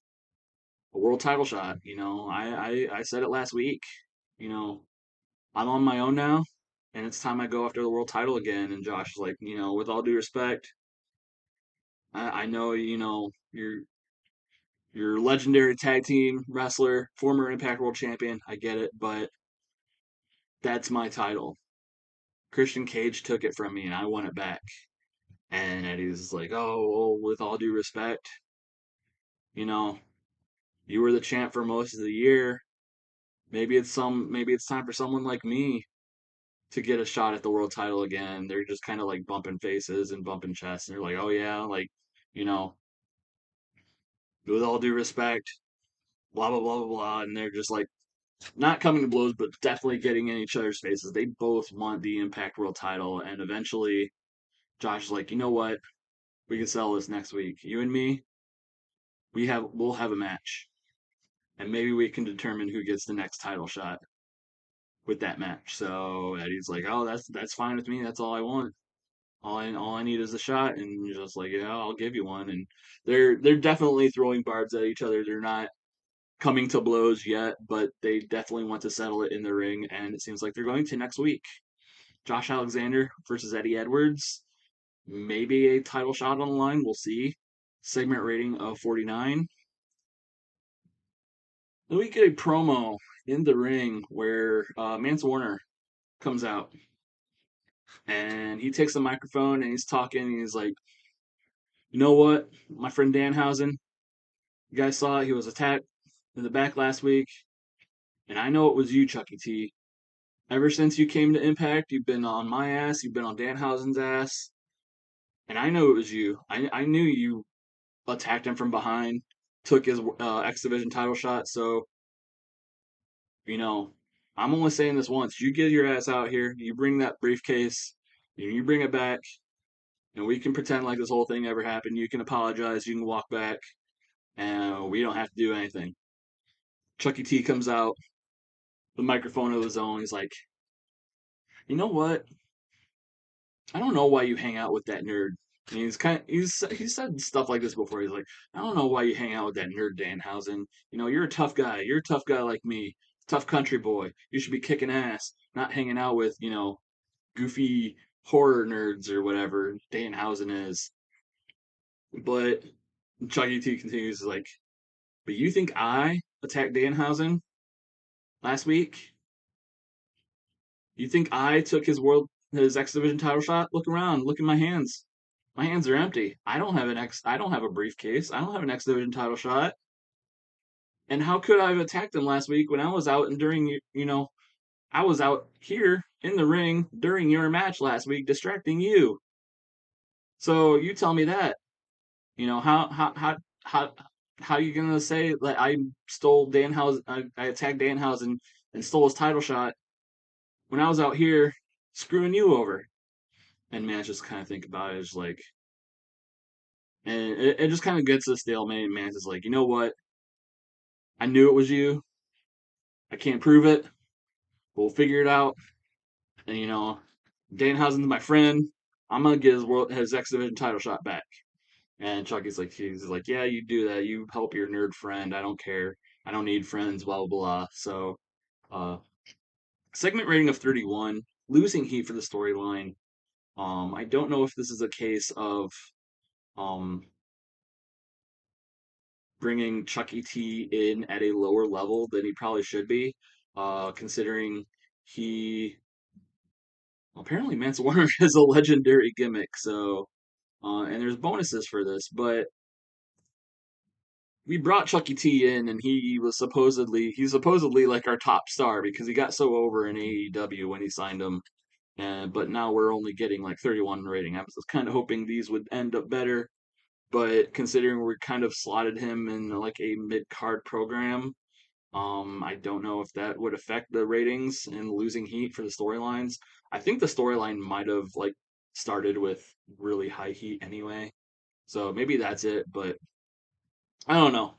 a world title shot. I said it last week. You know, I'm on my own now, and it's time I go after the world title again. And Josh is like, with all due respect, I know, you're legendary tag team wrestler, former Impact World Champion. I get it, but that's my title. Christian Cage took it from me, and I want it back. And Eddie's like, oh, well, with all due respect, you know, you were the champ for most of the year. Maybe it's time for someone like me to get a shot at the world title again. They're just kind of like bumping faces and bumping chests. And they're like, oh yeah, like, you know, with all due respect, blah blah blah blah blah. And they're just like not coming to blows, but definitely getting in each other's faces. They both want the Impact World title, and eventually Josh is like, you know what? We can settle this next week. You and me, we'll have a match. And maybe we can determine who gets the next title shot with that match. So Eddie's like, "Oh, that's fine with me. That's all I want. All I need is a shot." And you're just like, "Yeah, I'll give you one." And they're definitely throwing barbs at each other. They're not coming to blows yet, but they definitely want to settle it in the ring. And it seems like they're going to next week. Josh Alexander versus Eddie Edwards. Maybe a title shot on the line. We'll see. Segment rating of 49. Then we get a promo in the ring where Mance Warner comes out and he takes the microphone and he's talking. And he's like, you know what, my friend Danhausen, you guys saw it. He was attacked in the back last week, and I know it was you, Chuckie T. Ever since you came to Impact, you've been on my ass. You've been on Danhausen's ass, and I know it was you. I knew you attacked him from behind, took his X Division title shot. So you know, I'm only saying this once. You get your ass out here. You bring that briefcase. You bring it back, and we can pretend like this whole thing never happened. You can apologize. You can walk back, and we don't have to do anything. Chuckie T comes out, the microphone of his own. He's like, you know what? I don't know why you hang out with that nerd. And he's said stuff like this before. He's like, I don't know why you hang out with that nerd Danhausen. You're a tough guy. You're a tough guy like me. Tough country boy. You should be kicking ass, not hanging out with, goofy horror nerds or whatever Danhausen is. But Chucky T continues like, but you think I attacked Danhausen last week? You think I took his X Division title shot? Look around, look at my hands. My hands are empty. I don't have a briefcase. I don't have an X Division title shot. And how could I have attacked him last week when I was out and I was out here in the ring during your match last week distracting you. So you tell me that. How how you gonna say that I stole Danhausen? I attacked Danhausen and stole his title shot when I was out here screwing you over. And man, just kind of think about it, it's like, and it just kind of gets to the stalemate. And man's just like, you know what? I knew it was you. I can't prove it. We'll figure it out. And Danhausen's my friend. I'm gonna get his X Division title shot back. And Chucky's like, he's like, yeah, you do that. You help your nerd friend. I don't care. I don't need friends. Blah blah blah. So, uh, segment rating of 31. Losing heat for the storyline. I don't know if this is a case of um bringing Chuckie T in at a lower level than he probably should be, considering he apparently Mance Warner has a legendary gimmick. So, and there's bonuses for this, but we brought Chuckie T in, and he's supposedly like our top star because he got so over in AEW when he signed him. And but now we're only getting like 31 rating. I was kind of hoping these would end up better, but considering we kind of slotted him in like a mid card program, I don't know if that would affect the ratings and losing heat for the storylines. I think the storyline might have like started with really high heat anyway, so maybe that's it. But I don't know.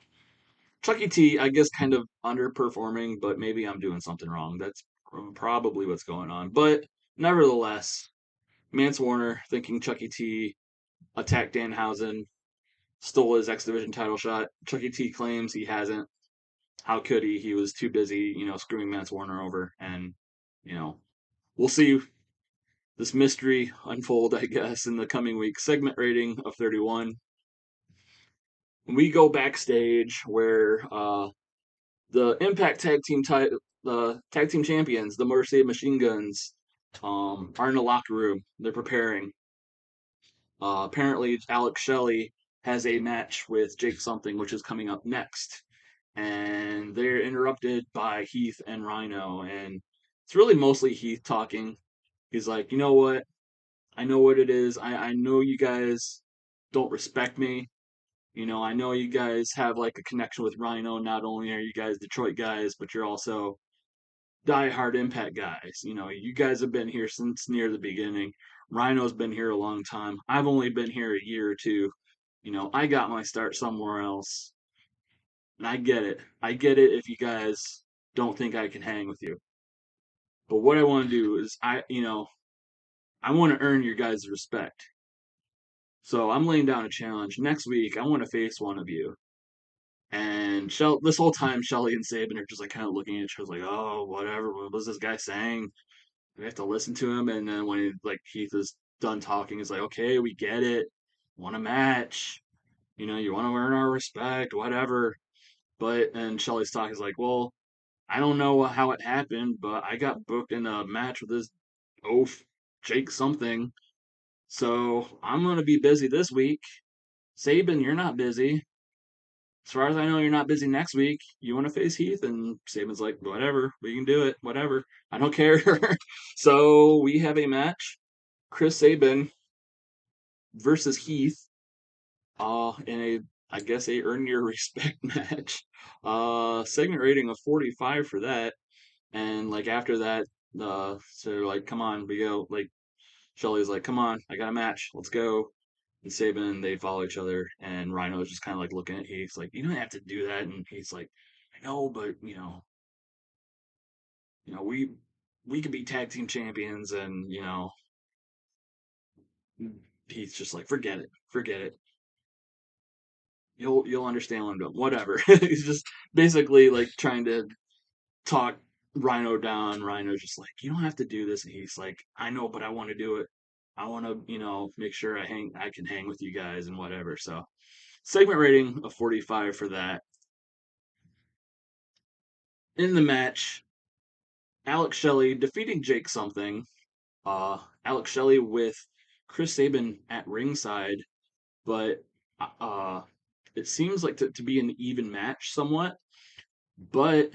Chuckie T, I guess, kind of underperforming, but maybe I'm doing something wrong. That's probably what's going on. But nevertheless, Mance Warner thinking Chuckie T attacked Danhausen, stole his X Division title shot. Chuckie T claims he hasn't. How could he? He was too busy, screwing Mance Warner over. And, you know, we'll see this mystery unfold, I guess, in the coming week. Segment rating of 31. We go backstage where the Impact the tag team champions, the Motor City Machine Guns, are in the locker room. They're preparing. Apparently, Alex Shelley has a match with Jake Something, which is coming up next. And they're interrupted by Heath and Rhino. And it's really mostly Heath talking. He's like, you know what? I know what it is. I know you guys don't respect me. I know you guys have like a connection with Rhino. Not only are you guys Detroit guys, but you're also diehard Impact guys. You guys have been here since near the beginning. Rhino's been here a long time. I've only been here a year or two. I got my start somewhere else. And I get it. I get it if you guys don't think I can hang with you. But what I want to do is I want to earn your guys' respect. So I'm laying down a challenge. Next week, I want to face one of you. And this whole time, Shelly and Saban are just like kind of looking at each other like, oh, whatever. What was this guy saying? We have to listen to him. And then when Heath is done talking, it's like, okay, we get it. Want a match? You want to earn our respect, whatever. But and Shelly's talking is like, well, I don't know how it happened, but I got booked in a match with this oaf Jake something. So I'm gonna be busy this week. Saban, you're not busy. As far as I know, you're not busy next week. You want to face Heath? And Saban's like, whatever, we can do it, whatever. I don't care. So we have a match. Chris Sabin versus Heath, in I guess a earn your respect match. Segment rating of 45 for that. And like after that, so they're like, come on, we go. Like Shelly's like, come on, I got a match, let's go. And Saban, they follow each other, and Rhino's just kind of like looking at Heath, like, you don't have to do that. And Heath's like, I know, but we could be tag team champions, and Heath's just like, forget it. You'll understand what I'm doing. Whatever. He's just basically like trying to talk Rhino down. Rhino's just like, you don't have to do this. And he's like, I know, but I want to do it. I want to, make sure I can hang with you guys and whatever. So segment rating of 45 for that. In the match, Alex Shelley defeating Jake something. Alex Shelley with Chris Sabin at ringside, but uh, it seems like to be an even match somewhat. But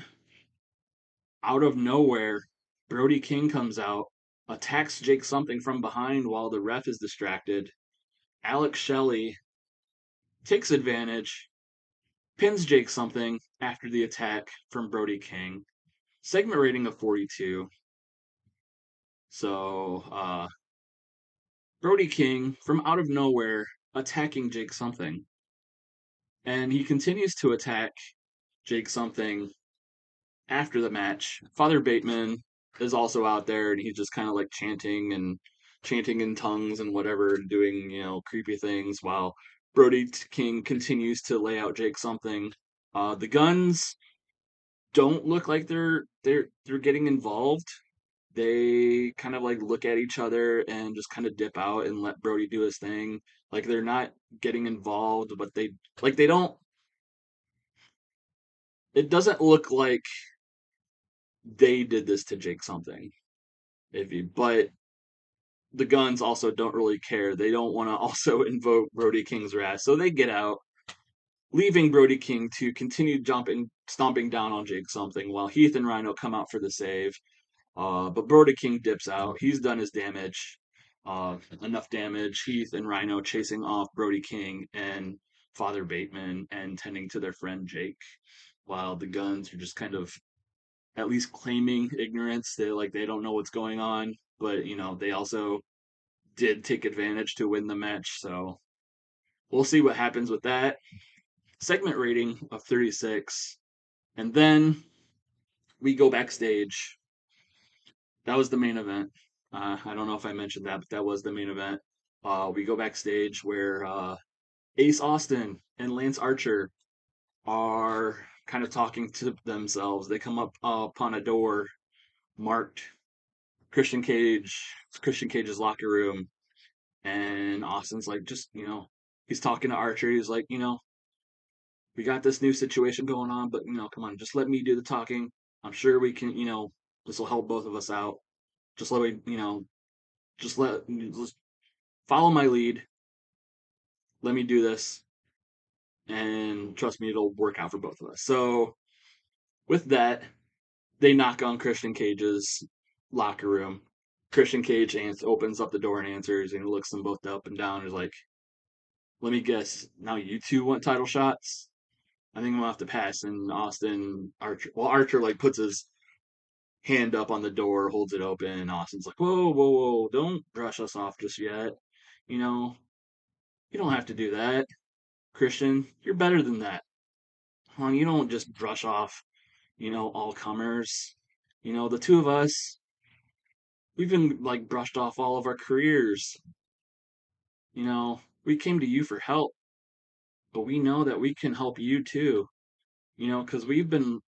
out of nowhere, Brody King comes out, attacks Jake something from behind while the ref is distracted. Alex Shelley takes advantage, pins Jake something after the attack from Brody King. Segment rating of 42. So Brody King from out of nowhere attacking Jake something. And he continues to attack Jake something after the match. Father Bateman is also out there and he's just kind of like chanting in tongues and whatever, and doing, creepy things while Brody King continues to lay out Jake something. The guns don't look like they're getting involved. They kind of like look at each other and just kind of dip out and let Brody do his thing. Like they're not getting involved, but they don't. It doesn't look like they did this to Jake something. But the guns also don't really care. They don't want to also invoke Brody King's wrath, so they get out, leaving Brody King to continue stomping down on Jake something while Heath and Rhino come out for the save. But Brody King dips out. He's done his damage. Enough damage. Heath and Rhino chasing off Brody King and Father Bateman and tending to their friend Jake, while the guns are just kind of at least claiming ignorance. They don't know what's going on, but they also did take advantage to win the match. So we'll see what happens with that. Segment rating of 36. And then we go backstage. That was the main event. I don't know if I mentioned that, but that was the main event. We go backstage where Ace Austin and Lance Archer are kind of talking to themselves. They come up upon a door marked Christian Cage's locker room, and Austin's like, just he's talking to Archer. He's like, we got this new situation going on, but come on, just let me do the talking. I'm sure we can, this will help both of us out. Just let me, just follow my lead. Let me do this, and trust me, it'll work out for both of us. So with that, they knock on Christian Cage's locker room. Christian Cage opens up the door and answers, and he looks them both up and down. He's like, "Let me guess. Now you two want title shots? I think I'm gonna have to pass." And Archer like puts his hand up on the door, holds it open, and Austin's like, "Whoa, whoa, whoa! Don't brush us off just yet. You know, you don't have to do that, Christian. You're better than that. You don't just brush off, all comers. The two of us, we've been like brushed off all of our careers. We came to you for help, but we know that we can help you too. Because we've been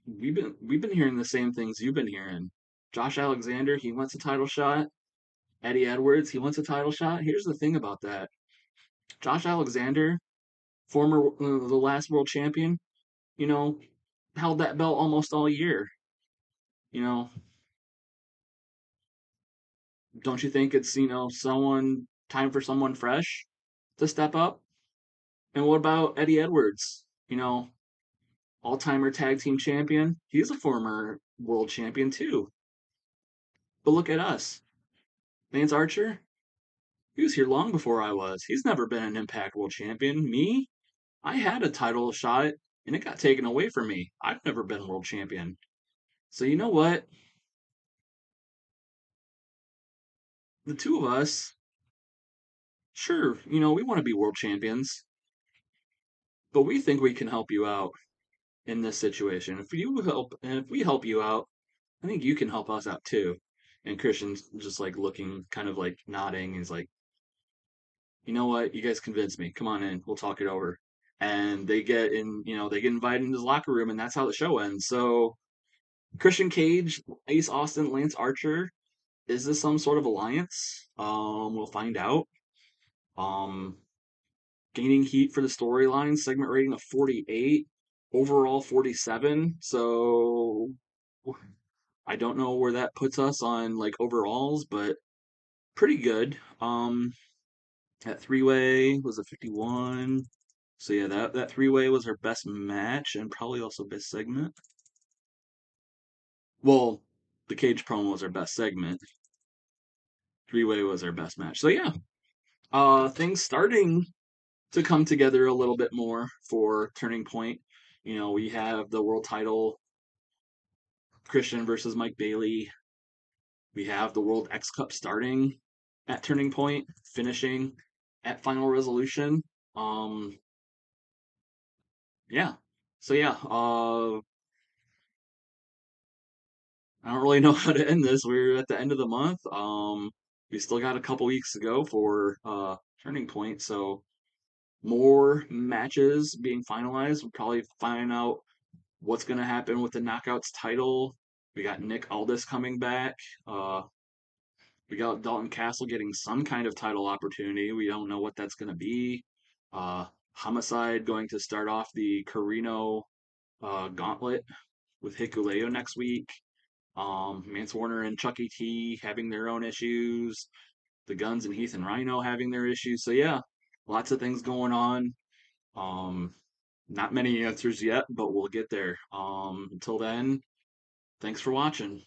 hearing the same things you've been hearing. Josh Alexander, he wants a title shot. Eddie Edwards, he wants a title shot. Here's the thing about that: Josh Alexander, former the last world champion, you know, held that belt almost all year. You know, don't you think it's someone time for someone fresh to step up? And what about Eddie Edwards? All-timer tag team champion. He's a former world champion too. But look at us. Lance Archer, he was here long before I was. He's never been an Impact World Champion. Me, I had a title shot and it got taken away from me. I've never been world champion. So you know what? The two of us, sure, we want to be world champions, but we think we can help you out in this situation. If we help you out, I think you can help us out too. And Christian's just like looking, kind of like nodding. He's like, you know what? You guys convinced me. Come on in. We'll talk it over. And they get invited into the locker room, and that's how the show ends. So Christian Cage, Ace Austin, Lance Archer. Is this some sort of alliance? We'll find out. Um, Gaining heat for the storyline, segment rating of 48, overall 47. So I don't know where that puts us on like overalls, but pretty good. That three-way was a 51. So yeah, that three-way was her best match and probably also best segment. Well, the cage promo was our best segment. Three-way was our best match. So yeah, things starting to come together a little bit more for Turning Point. We have the world title Christian versus Mike Bailey. We have the World X Cup starting at Turning Point, finishing at Final Resolution. Um, yeah. So yeah, I don't really know how to end this. We're at the end of the month. We still got a couple weeks to go for Turning Point, so more matches being finalized. We'll probably find out what's going to happen with the Knockouts title. We got Nick Aldis coming back. Uh, we got Dalton Castle getting some kind of title opportunity. We don't know what that's going to be. Uh, Homicide going to start off the Carino gauntlet with Hikuleo next week. Mance Warner and Chuckie T having their own issues. The Guns and Heath and Rhino having their issues. So yeah, lots of things going on. Um, Not many answers yet, but we'll get there. Until then, thanks for watching.